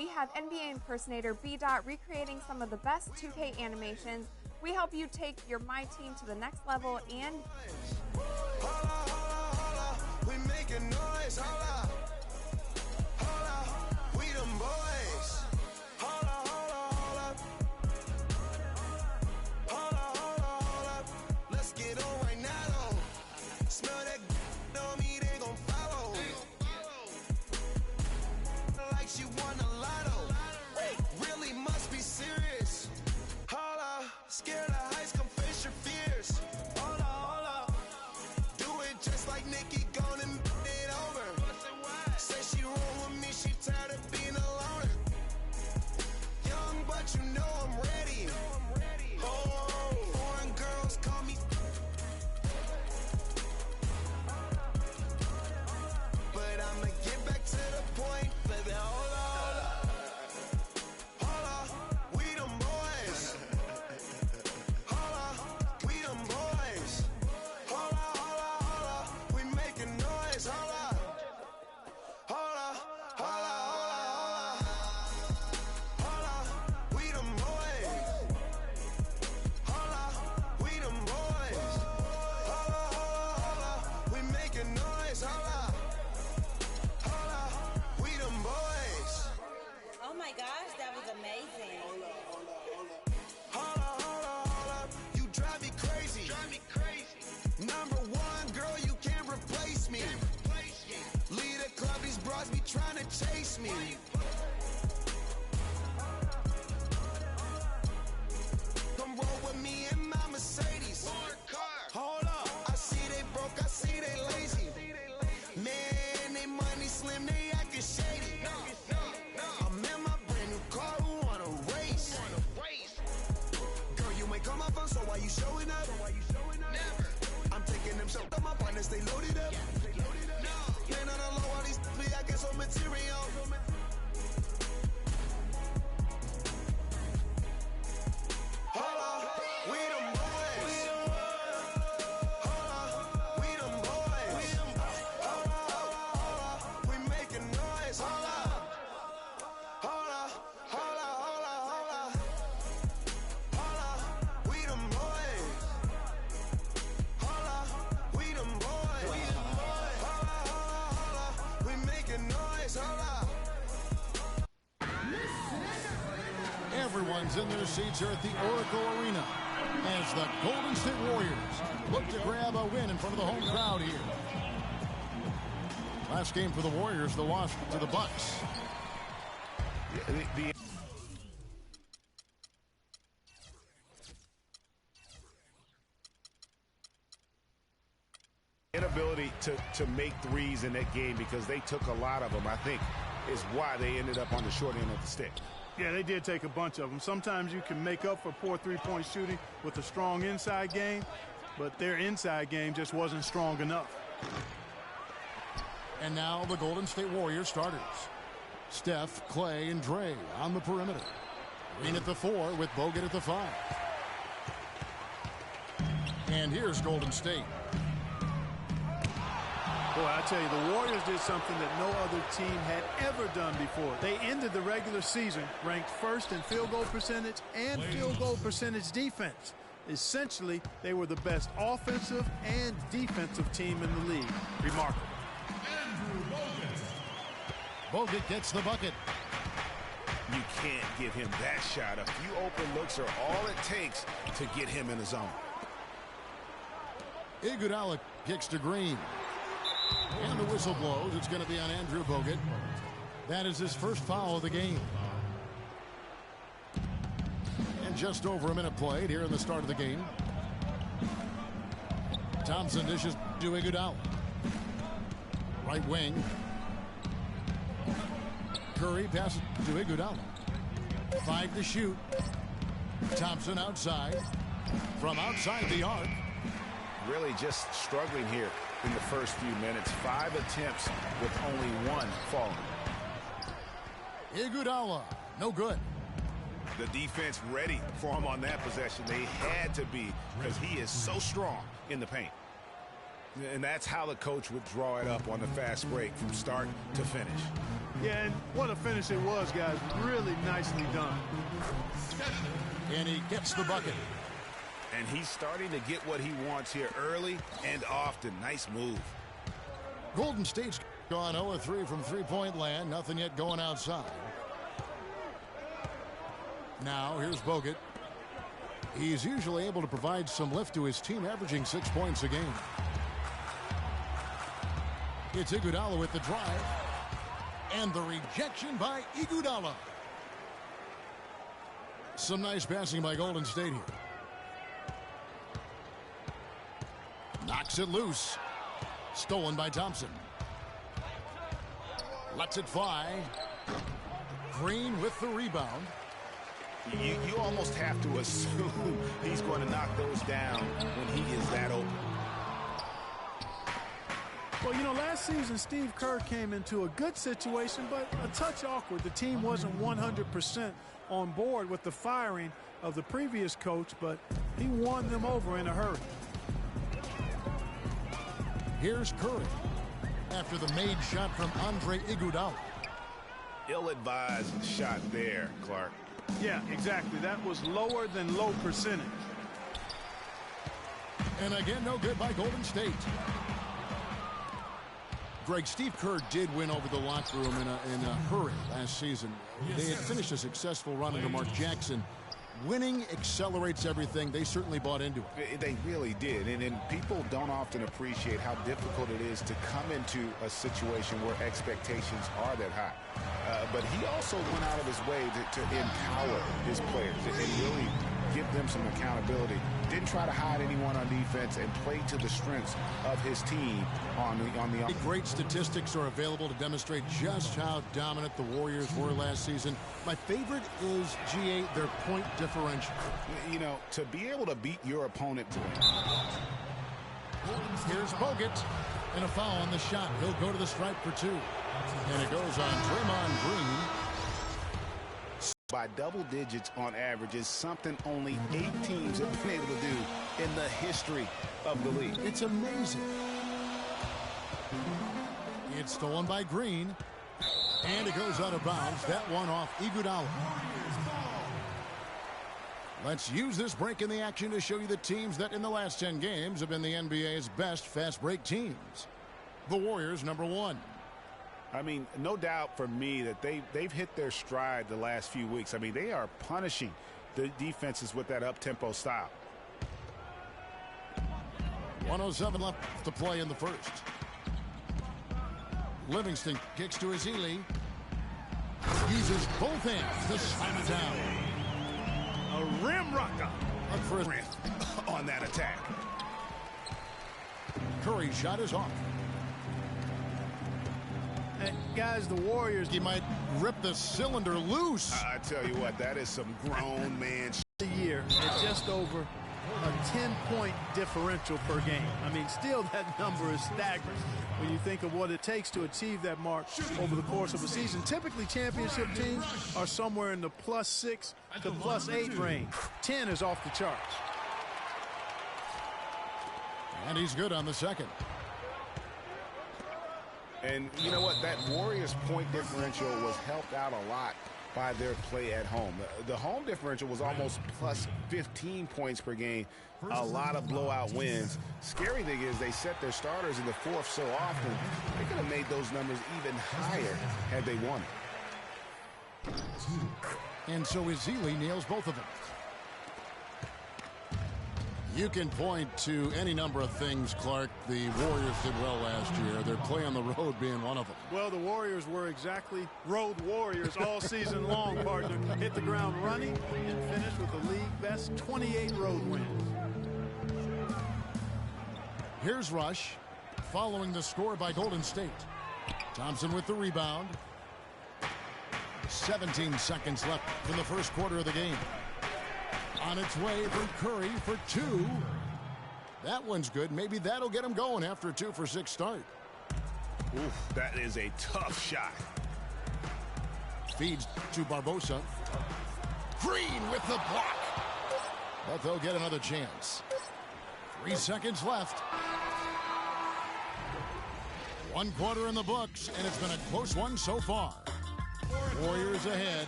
we have NBA impersonator B-Dot recreating some of the best 2K animations. We help you take your My Team to the next level and... We making noise, we them boys. Let's get on right now though. Smell that on me, they gon' follow. Like she won a lotto. Really must be serious. Scared of heights, come face your fears. Do it just like Nikki, gone and it over. Say she roll with me, she tired of being alone. Young, but you know I'm ready. Oh, foreign girls call me. But I'ma get back to the point, baby. Hold on. We them boys. We them boys. We making noise. We them boys. We them boys. We making noise. We them boys. Oh my gosh, that was amazing. You drive me crazy. Number one, girl, you can't replace me. Lead a club, these bras be trying to chase me. Come roll with me in my Mercedes. Hold up, I see they broke, I see they lazy. Man, they money slim, they acting shady. I'm in my brand new car, who wanna race? Girl, you ain't come up on, so why you showing up? Never. I'm taking them shots, my partners, they loaded up. Man, on the low, all these be acting so material. We them boys. We them boys. We making noise. We them boys. We them boys. We making noise. Everyone's in their seats here at the Oracle Arena as the Golden State Warriors look to grab a win in front of the home crowd here. Last game for the Warriors, the loss to the Bucks. The inability to make threes in that game, because they took a lot of them, I think, is why they ended up on the short end of the stick. Yeah, they did take a bunch of them. Sometimes you can make up for poor three-point shooting with a strong inside game, but their inside game just wasn't strong enough. And now the Golden State Warriors starters. Steph, Clay, and Dre on the perimeter. Green at the 4 with Bogut at the 5. And here's Golden State. Boy, I tell you, the Warriors did something that no other team had ever done before. They ended the regular season ranked first in field goal percentage and field goal percentage defense. Essentially, they were the best offensive and defensive team in the league. Remarkable. Bogut gets the bucket. You can't give him that shot. A few open looks are all it takes to get him in the zone. Iguodala kicks to Green. And the whistle blows. It's going to be on Andrew Bogut. That is his first foul of the game. And just over a minute played here in the start of the game. Thompson dishes to Iguodala. Right wing. Curry passes to Iguodala. 5 to shoot. Thompson outside. From outside the arc. Really just struggling here in the first few minutes. 5 attempts with only 1 falling. Iguodala, no good. The defense ready for him on that possession. They had to be, because he is so strong in the paint. And that's how the coach would draw it up on the fast break from start to finish. Yeah, and what a finish it was, guys. Really nicely done. And he gets the bucket. And he's starting to get what he wants here early and often. Nice move. Golden State's gone 0-3 from three-point land. Nothing yet going outside. Now here's Bogut. He's usually able to provide some lift to his team, averaging 6 points a game. It's Iguodala with the drive. And the rejection by Iguodala. Some nice passing by Golden State here. Knocks it loose. Stolen by Thompson. Lets it fly. Green with the rebound. You almost have to assume he's going to knock those down when he is that open. Well, you know, last season Steve Kerr came into a good situation, but a touch awkward. The team wasn't 100% on board with the firing of the previous coach, but he won them over in a hurry. Here's Curry after the made shot from Andre Iguodala. Ill-advised shot there, Clark. Yeah, exactly. That was lower than low percentage. And again, no good by Golden State. Greg, Steve Kerr did win over the locker room in a hurry last season. They had finished a successful run under Mark Jackson. Winning accelerates everything. They certainly bought into it. They really did. And people don't often appreciate how difficult it is to come into a situation where expectations are that high. But he also went out of his way to empower his players and really give them some accountability. Didn't try to hide anyone on defense and play to the strengths of his team on the Great statistics are available to demonstrate just how dominant the Warriors were last season. My favorite is, GA, their point differential. You know, to be able to beat your opponent to win. Here's Bogut. And a foul on the shot. He'll go to the stripe for two. And it goes on Draymond Green. By double digits on average is something only 8 teams have been able to do in the history of the league. It's amazing. It's stolen by Green. And it goes out of bounds. That one off Iguodala. Let's use this break in the action to show you the teams that in the last 10 games have been the NBA's best fast break teams. The Warriors, number 1. I mean, no doubt for me that they've hit their stride the last few weeks. I mean, they are punishing the defenses with that up-tempo style. 1:07 left to play in the first. Livingston kicks to Ezeli. Uses both hands to slam it down. A rim rocker. Up for a on that attack. Curry's shot is off. Hey, guys, the Warriors, He might rip the cylinder loose. I tell you what, that is some grown man the year at just over a 10-point differential per game. I mean, still that number is staggering when you think of what it takes to achieve that mark over the course of a season. Typically, championship teams are somewhere in the +6 to +8 range. 10 is off the charts. And he's good on the second. And you know what? That Warriors point differential was helped out a lot by their play at home. The home differential was almost +15 points per game. A lot of blowout wins. Scary thing is they set their starters in the fourth so often, they could have made those numbers even higher had they won it. And so Ezeli nails both of them. You can point to any number of things, Clark. The Warriors did well last year. Their play on the road being one of them. Well, the Warriors were exactly road warriors all season long, partner. Hit the ground running and finished with the league best 28 road wins. Here's Rush, following the score by Golden State. Thompson with the rebound. 17 seconds left in the first quarter of the game. On its way from Curry for two. That one's good. Maybe that'll get him going after a 2-for-6 start. Oof, that is a tough shot. Feeds to Barbosa. Green with the block. But they'll get another chance. 3 seconds left. 1 quarter in the books, and it's been a close one so far. Warriors ahead.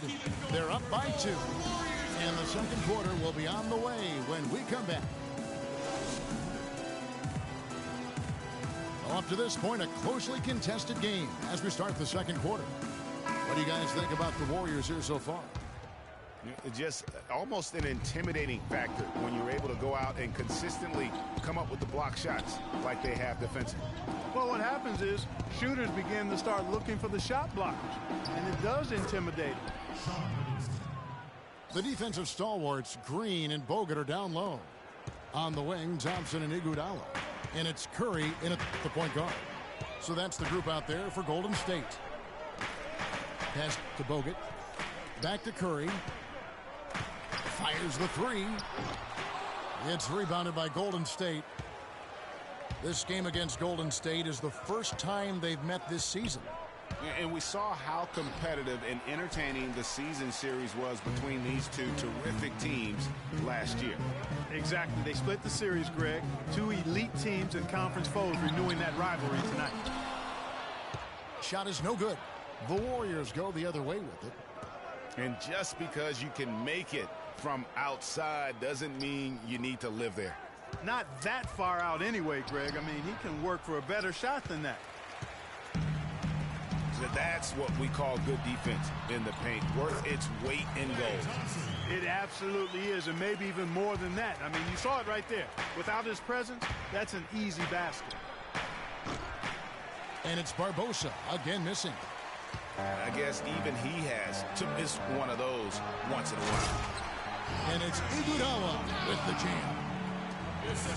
They're up by 2. And the second quarter will be on the way when we come back. Well, up to this point, a closely contested game as we start the second quarter. What do you guys think about the Warriors here so far? Just almost an intimidating factor when you're able to go out and consistently come up with the block shots like they have defensively. Well, what happens is shooters begin to start looking for the shot blockers, and it does intimidate them. The defensive stalwarts, Green and Bogut, are down low. On the wing, Thompson and Iguodala. And it's Curry in at the point guard. So that's the group out there for Golden State. Pass to Bogut. Back to Curry. Fires the 3. It's rebounded by Golden State. This game against Golden State is the first time they've met this season. And we saw how competitive and entertaining the season series was between these two terrific teams last year. Exactly. They split the series, Greg. 2 elite teams and conference foes renewing that rivalry tonight. Shot is no good. The Warriors go the other way with it. And just because you can make it from outside doesn't mean you need to live there. Not that far out anyway, Greg. I mean, he can work for a better shot than that. So that's what we call good defense in the paint. Worth its weight in gold. It absolutely is, and maybe even more than that. I mean, you saw it right there. Without his presence, that's an easy basket. And it's Barbosa, again missing. I guess even he has to miss one of those once in a while. And it's Iguodala with the jam.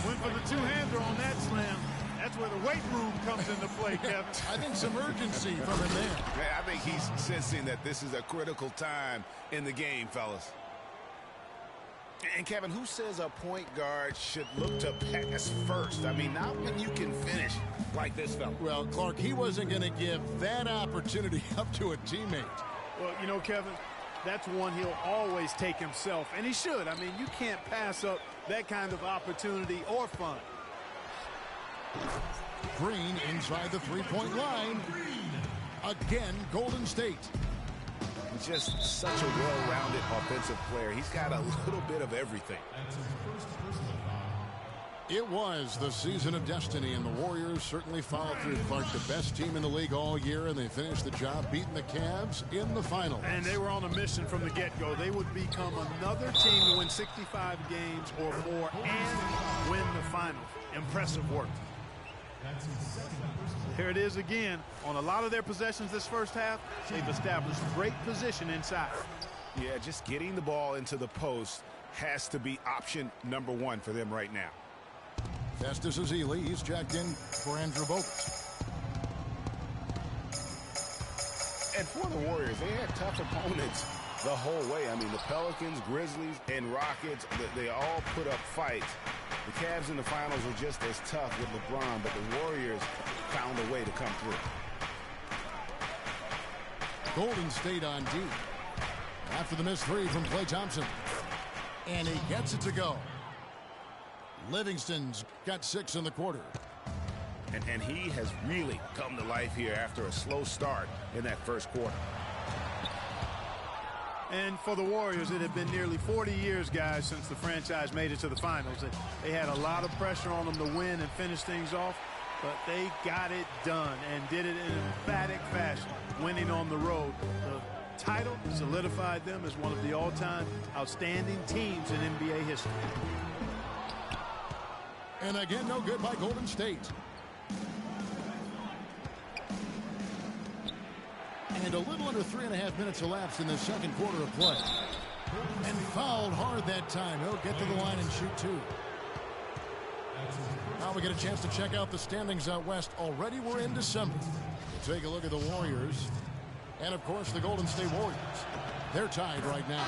Went for the two-hander on that slam. That's where the weight room comes into play, Kevin. I think some urgency from him there. I think he's sensing that this is a critical time in the game, fellas. And, Kevin, who says a point guard should look to pass first? I mean, not when you can finish like this fella. Well, Clark, he wasn't going to give that opportunity up to a teammate. Well, you know, Kevin, that's one he'll always take himself, and he should. I mean, you can't pass up that kind of opportunity or fun. Green inside the three-point line. Again, Golden State. Just such a well-rounded offensive player. He's got a little bit of everything. It was the season of destiny, and the Warriors certainly followed through. Clark, the best team in the league all year, and they finished the job beating the Cavs in the finals. And they were on a mission from the get-go. They would become another team to win 65 games or more and win the finals. Impressive work. Here it is again. On a lot of their possessions this first half, they've established great position inside. Yeah, just getting the ball into the post has to be option number one for them right now. Festus Ezeli, he's checked in for Andrew Bogut. And for the Warriors, they had tough opponents the whole way. I mean, the Pelicans, Grizzlies, and Rockets, they all put up fights. The Cavs in the finals were just as tough with LeBron, but the Warriors found a way to come through. Golden State on D. After the missed three from Klay Thompson. And he gets it to go. Livingston's got 6 in the quarter. And he has really come to life here after a slow start in that first quarter. And for the Warriors, it had been nearly 40 years, guys, since the franchise made it to the finals. They had a lot of pressure on them to win and finish things off, but they got it done and did it in an emphatic fashion, winning on the road. The title solidified them as one of the all-time outstanding teams in NBA history. And again, no good by Golden State. And a little under 3.5 minutes elapsed in the second quarter of play. And fouled hard that time. He'll get to the line and shoot 2. Now we get a chance to check out the standings out west. Already we're in December. We'll take a look at the Warriors. And, of course, the Golden State Warriors. They're tied right now.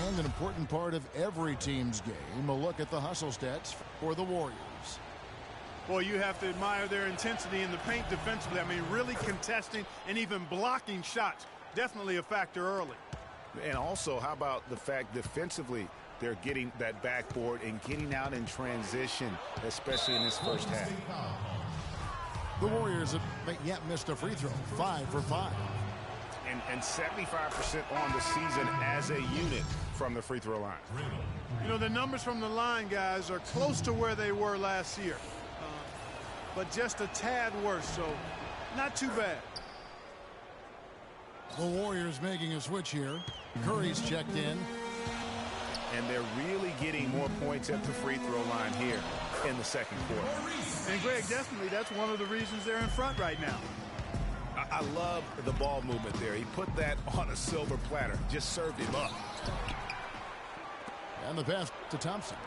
And an important part of every team's game, a look at the hustle stats for the Warriors. Well, you have to admire their intensity in the paint defensively. I mean, really contesting and even blocking shots. Definitely a factor early. And also, how about the fact defensively they're getting that backboard and getting out in transition, especially in this first half. The Warriors have yet missed a free throw, 5 for 5. and 75% on the season as a unit from the free throw line. You know, the numbers from the line, guys, are close to where they were last year, but just a tad worse, so not too bad. The Warriors making a switch here. Curry's checked in. And they're really getting more points at the free throw line here in the second quarter. And, Greg, definitely that's one of the reasons they're in front right now. I love the ball movement there. He put that on a silver platter, just served him up. And the pass to Thompson.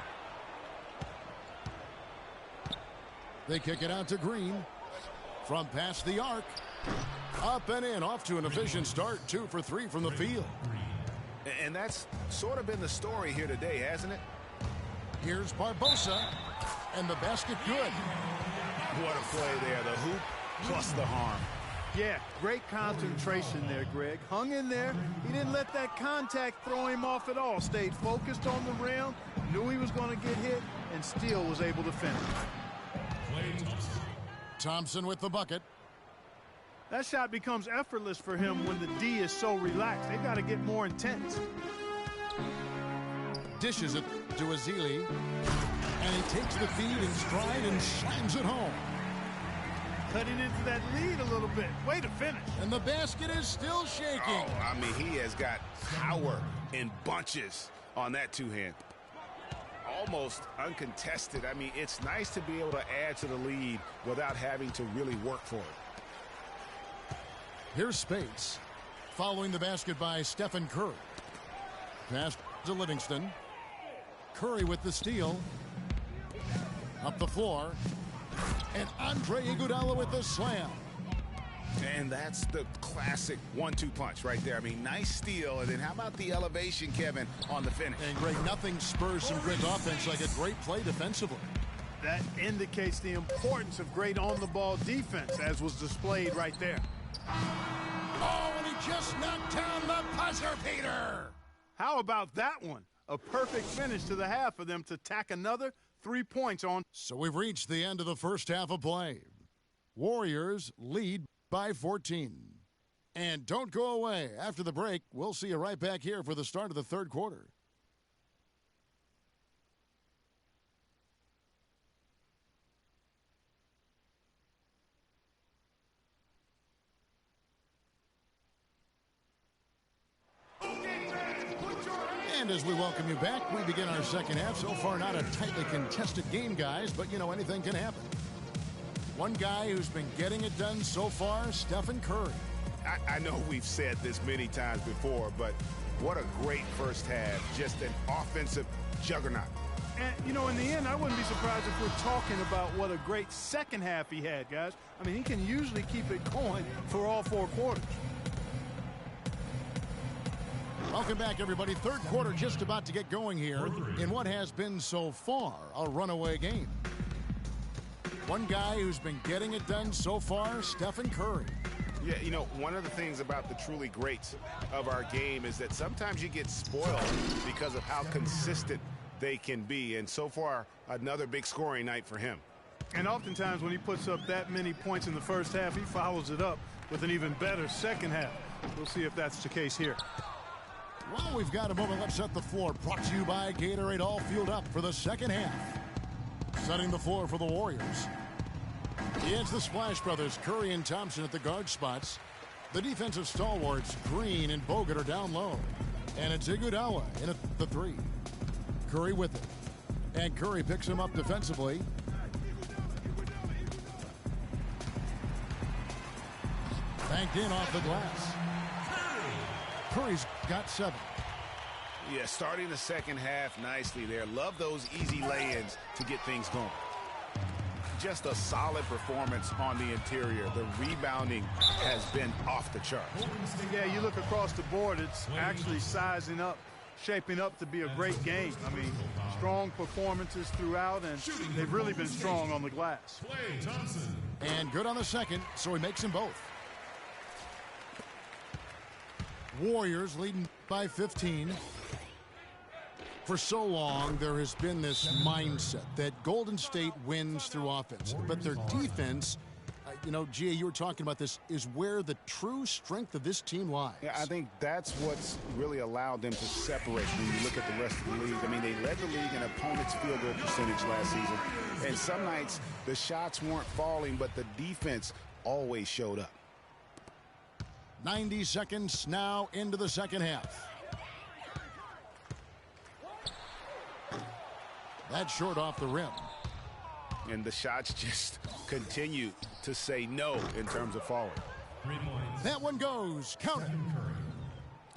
They kick it out to Green. From past the arc. Up and in, off to an efficient start. 2 for 3 from the field. And that's sort of been the story here today, hasn't it? Here's Barbosa. And the basket good. What a play there. The hoop plus the harm. Yeah, great concentration there, Greg. Hung in there. He didn't let that contact throw him off at all. Stayed focused on the rim, knew he was going to get hit, and still was able to finish. Thompson with the bucket. That shot becomes effortless for him when the D is so relaxed. They've got to get more intense. Dishes it to Azili. And he takes the feed in stride and slams it home. Cutting into that lead a little bit. Way to finish. And the basket is still shaking. Oh, I mean, he has got power in bunches on that two-hand. Almost uncontested. I mean, it's nice to be able to add to the lead without having to really work for it. Here's Spates. Following the basket by Stephen Curry. Pass to Livingston. Curry with the steal. Up the floor. And Andre Iguodala with the slam. And that's the classic 1-2 punch right there. I mean, nice steal. And then how about the elevation, Kevin, on the finish? And Greg, nothing spurs some great offense like a great play defensively. That indicates the importance of great on-the-ball defense, as was displayed right there. Oh, and he just knocked down the buzzer beater. How about that one? A perfect finish to the half for them to tack another 3 points on. So we've reached the end of the first half of play. Warriors lead by 14. And don't go away. After the break, we'll see you right back here for the start of the third quarter. And as we welcome you back, we begin our second half. So far, not a tightly contested game, guys, but, you know, anything can happen. One guy who's been getting it done so far, Stephen Curry. I know we've said this many times before, but what a great first half. Just an offensive juggernaut. And, you know, in the end, I wouldn't be surprised if we're talking about what a great second half he had, guys. I mean, he can usually keep it going for all 4 quarters. Welcome back, everybody. Third quarter just about to get going here in what has been so far a runaway game. One guy who's been getting it done so far, Stephen Curry. Yeah, you know, one of the things about the truly greats of our game is that sometimes you get spoiled because of how consistent they can be. And so far, another big scoring night for him. And oftentimes when he puts up that many points in the first half, he follows it up with an even better second half. We'll see if that's the case here. Well, we've got a moment. Let's set the floor. Brought to you by Gatorade, all fueled up for the second half. Setting the floor for the Warriors. It's the Splash Brothers, Curry and Thompson at the guard spots. The defensive stalwarts, Green and Bogut, are down low. And it's Iguodala in at the 3. Curry with it. And Curry picks him up defensively. Banked in off the glass. Curry's got 7. Yeah, starting the second half nicely there. Love those easy lay-ins to get things going. Just a solid performance on the interior. The rebounding has been off the charts. Yeah, you look across the board, it's actually sizing up, shaping up to be a great game. I mean, strong performances throughout, and they've really been strong on the glass. And good on the second, so he makes them both. Warriors leading by 15. For so long, there has been this mindset that Golden State wins through offense, but their defense you know, Gia, you were talking about this, is where the true strength of this team lies. Yeah, I think that's what's really allowed them to separate when you look at the rest of the league. I mean, they led the league in opponents' field goal percentage last season. And some nights the shots weren't falling, but the defense always showed up. 90 seconds now into the second half. That's short off the rim. And the shots just continue to say no in terms of falling. That one goes. Count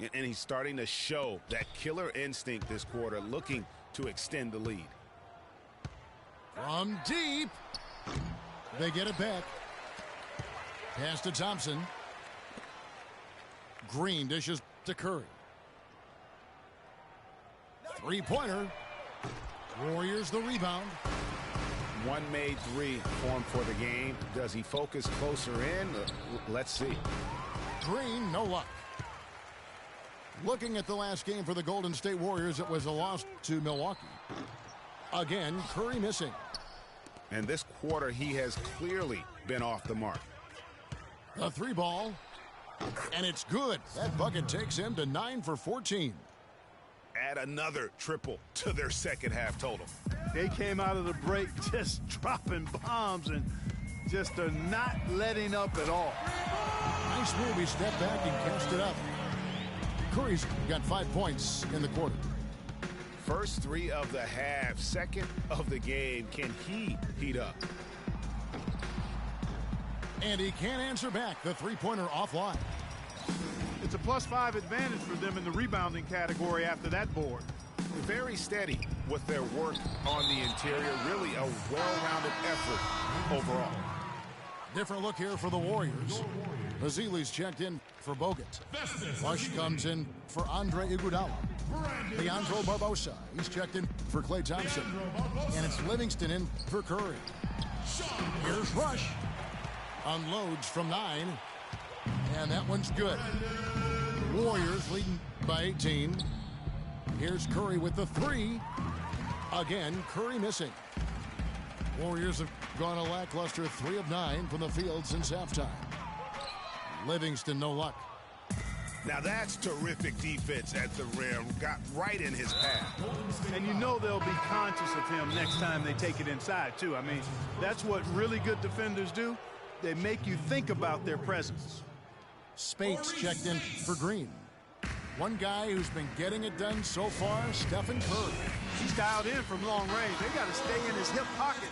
it. And he's starting to show that killer instinct this quarter, looking to extend the lead. From deep. They get it back. Pass to Thompson. Green dishes to Curry. Three-pointer. Warriors the rebound. One made three formed for the game. Does he focus closer in? Let's see. Green, no luck. Looking at the last game for the Golden State Warriors, it was a loss to Milwaukee. Again, Curry missing. And this quarter, he has clearly been off the mark. The three ball, and it's good. That bucket takes him to 9 for 14. Add another triple to their second half total. They came out of the break just dropping bombs and just are not letting up at all. Nice move. He stepped back and cast it up. Curry's got 5 points in the quarter. First three of the half, second of the game. Can he heat up? And he can't answer back. The three-pointer offline. It's a +5 advantage for them in the rebounding category after that board. Very steady with their work on the interior. Really a well-rounded effort overall. Different look here for the Warriors. Bazili's checked in for Bogut. Rush comes in for Andre Iguodala. Leandro Barbosa, he's checked in for Klay Thompson. And it's Livingston in for Curry. Here's Rush. Unloads from 9. And that one's good. Warriors leading by 18. Here's Curry with the three. Again, Curry missing. Warriors have gone a lackluster 3 of 9 from the field since halftime. Livingston, no luck. Now that's terrific defense at the rim. Got right in his path. And you know they'll be conscious of him next time they take it inside, too. I mean, that's what really good defenders do. They make you think about their presence. Spates checked in for Green. One guy who's been getting it done so far, Stephen Curry. He's dialed in from long range. They got to stay in his hip pocket.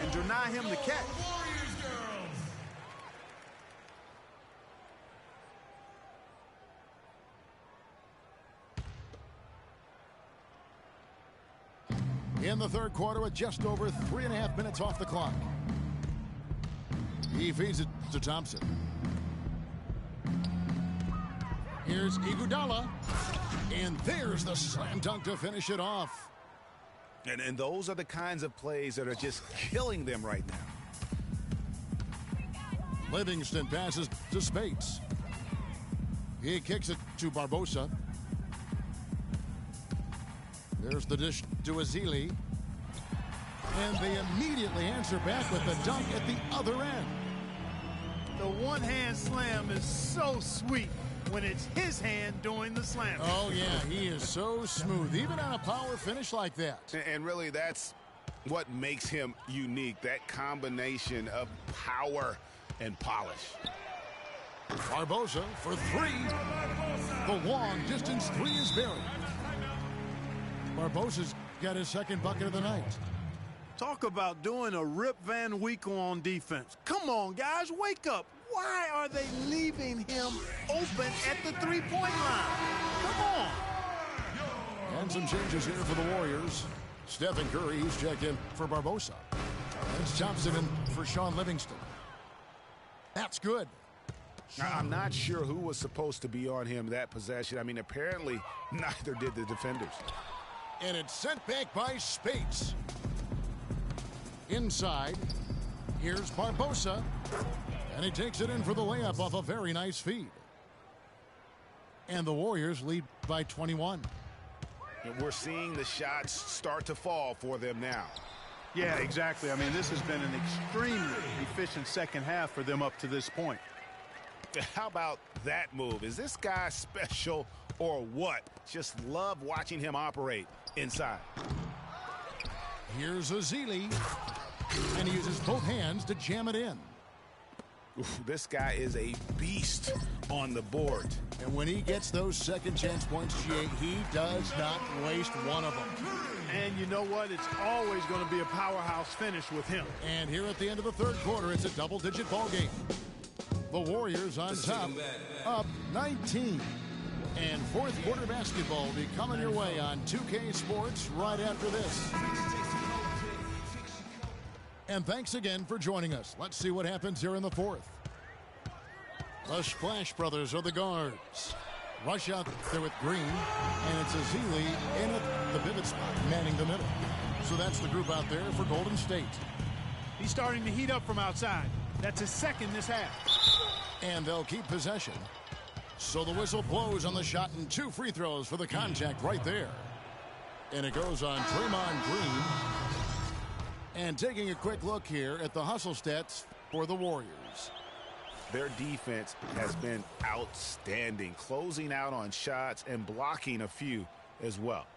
And deny him the catch. In the third quarter with just over 3.5 minutes off the clock. He feeds it to Thompson. Here's Iguodala. And there's the slam dunk to finish it off. And those are the kinds of plays that are just killing them right now. Livingston passes to Spates. He kicks it to Barbosa. There's the dish to Azili. And they immediately answer back with the dunk at the other end. The one-hand slam is so sweet when it's his hand doing the slam. Oh, yeah, he is so smooth, even on a power finish like that. And really, that's what makes him unique, that combination of power and polish. Barbosa for three. The long distance three is buried. Barbosa's got his second bucket of the night. Talk about doing a Rip Van Winkle on defense. Come on, guys, wake up. Why are they leaving him open at the three-point line? Come on. And some changes here for the Warriors. Stephen Curry, he's checked in for Barbosa. It's Thompson in for Sean Livingston. That's good. I'm not sure who was supposed to be on him that possession. I mean, apparently neither did the defenders. And it's sent back by Spates. Inside, here's Barbosa. And he takes it in for the layup off a very nice feed. And the Warriors lead by 21. And we're seeing the shots start to fall for them now. Yeah, exactly. I mean, this has been an extremely efficient second half for them up to this point. How about that move? Is this guy special or what? Just love watching him operate inside. Here's Azili. And he uses both hands to jam it in. Oof, this guy is a beast on the board. And when he gets those second chance points, Jay, he does not waste one of them. And you know what? It's always going to be a powerhouse finish with him. And here at the end of the third quarter, it's a double-digit ball game. The Warriors on top, up 19. And fourth quarter basketball will be coming your way on 2K Sports right after this. And thanks again for joining us. Let's see what happens here in the fourth. The Splash Brothers are the guards. Rush out there with Green, and it's Azili in at the pivot spot, manning the middle. So that's the group out there for Golden State. He's starting to heat up from outside. That's his second this half. And they'll keep possession. So the whistle blows on the shot and 2 free throws for the contact right there. And it goes on Draymond Green. And taking a quick look here at the hustle stats for the Warriors. Their defense has been outstanding, closing out on shots and blocking a few as well.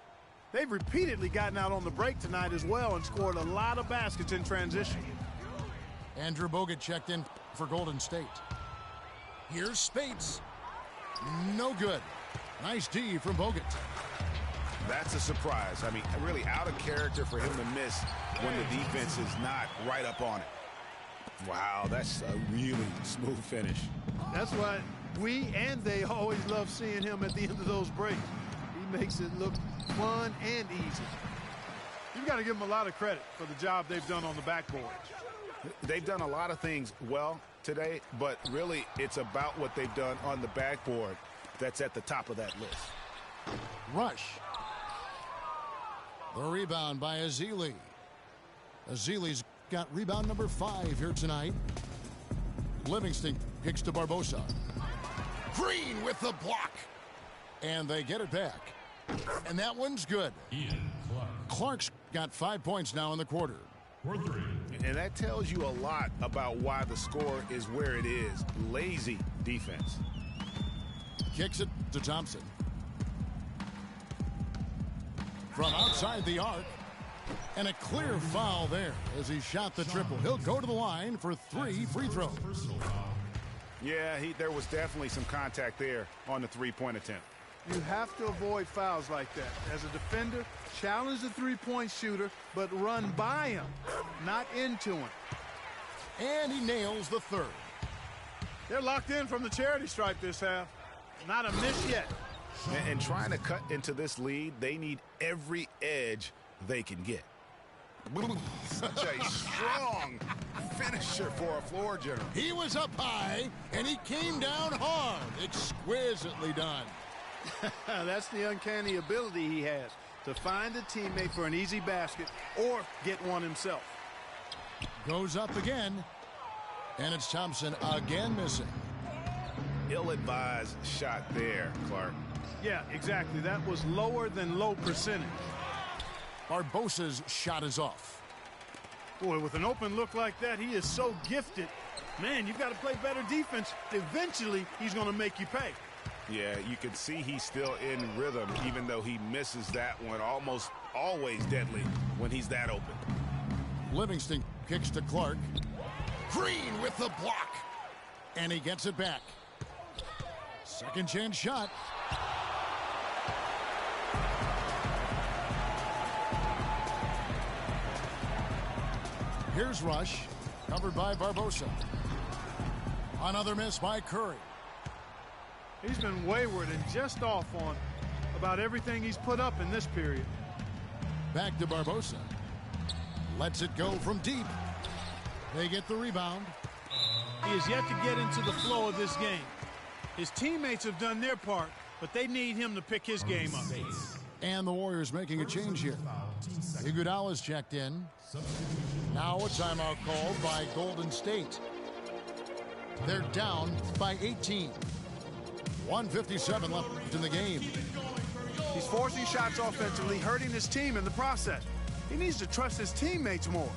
They've repeatedly gotten out on the break tonight as well and scored a lot of baskets in transition. Andrew Bogut checked in for Golden State. Here's Spates. No good. Nice D from Bogut. That's a surprise. I mean, really out of character for him to miss when the defense is not right up on it. Wow, that's a really smooth finish. That's why we and they always love seeing him at the end of those breaks. He makes it look fun and easy. You've got to give him a lot of credit for the job they've done on the backboard. They've done a lot of things well today, but really it's about what they've done on the backboard that's at the top of that list. Rush. The rebound by Azili. Azili's got rebound number 5 here tonight. Livingston kicks to Barbosa. Green with the block. And they get it back. And that one's good. Clark's got 5 points now in the quarter. And that tells you a lot about why the score is where it is. Lazy defense. Kicks it to Thompson. From outside the arc. And a clear foul there as he shot the triple. He'll go to the line for 3 free throws. Yeah, there was definitely some contact there on the three-point attempt. You have to avoid fouls like that. As a defender, challenge the three-point shooter, but run by him, not into him. And he nails the third. They're locked in from the charity stripe this half. Not a miss yet. And trying to cut into this lead, they need every edge they can get. Such a strong finisher for a floor general. He was up high, and he came down hard. Exquisitely done. That's the uncanny ability he has to find a teammate for an easy basket or get one himself. Goes up again, and it's Thompson again missing. Ill-advised shot there, Clark. Yeah, exactly. That was lower than low percentage. Barbosa's shot is off. Boy, with an open look like that, he is so gifted. Man, you've got to play better defense. Eventually, he's going to make you pay. Yeah, you can see he's still in rhythm, even though he misses that one. Almost always deadly when he's that open. Livingston kicks to Clark. Green with the block. And he gets it back. Second chance shot. Here's Rush, covered by Barbosa. Another miss by Curry. He's been wayward and just off on about everything he's put up in this period. Back to Barbosa. Lets it go from deep. They get the rebound. He is yet to get into the flow of this game. His teammates have done their part, but they need him to pick his game up. And the Warriors making a change here. Iguodala's checked in. Now a timeout called by Golden State. They're down by 18. 1:57 left in the game. He's forcing shots offensively, hurting his team in the process. He needs to trust his teammates more.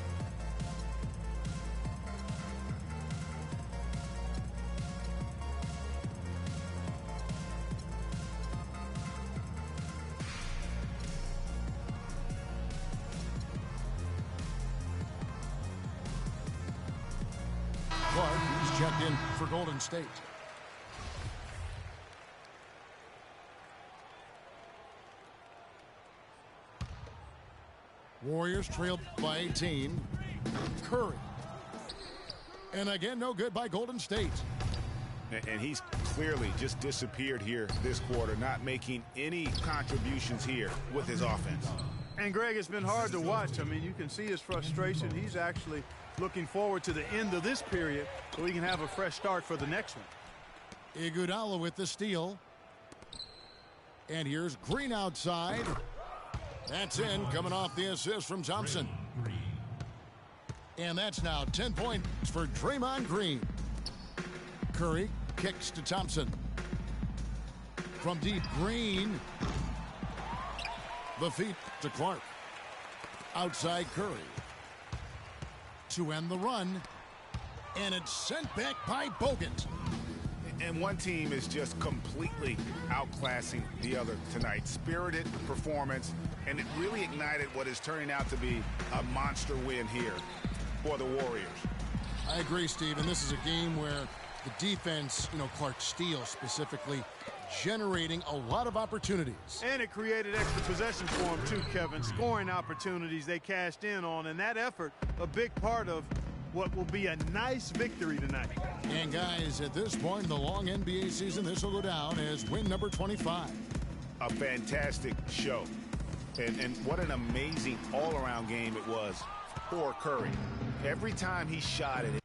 Clark, he's checked in for Golden State. Warriors trailed by 18. Curry. And again, no good by Golden State. And he's clearly just disappeared here this quarter, not making any contributions here with his offense. And, Greg, it's been hard to watch. I mean, you can see his frustration. He's actually looking forward to the end of this period so he can have a fresh start for the next one. Iguodala with the steal. And here's Green outside. That's in, coming off the assist from Thompson. And that's now 10 points for Draymond Green. Curry kicks to Thompson. From deep, Green. The feet to Clark. Outside Curry. To end the run. And it's sent back by Bogut. And one team is just completely outclassing the other tonight. Spirited performance, and it really ignited what is turning out to be a monster win here for the Warriors. I agree, Steve, and this is a game where the defense, Clark Steele specifically, generating a lot of opportunities. And it created extra possessions for him too, Kevin. Scoring opportunities they cashed in on, and that effort, a big part of what will be a nice victory tonight. And guys, at this point in the long NBA season, this will go down as win number 25. A fantastic show. And what an amazing all-around game it was for Curry. Every time he shot it,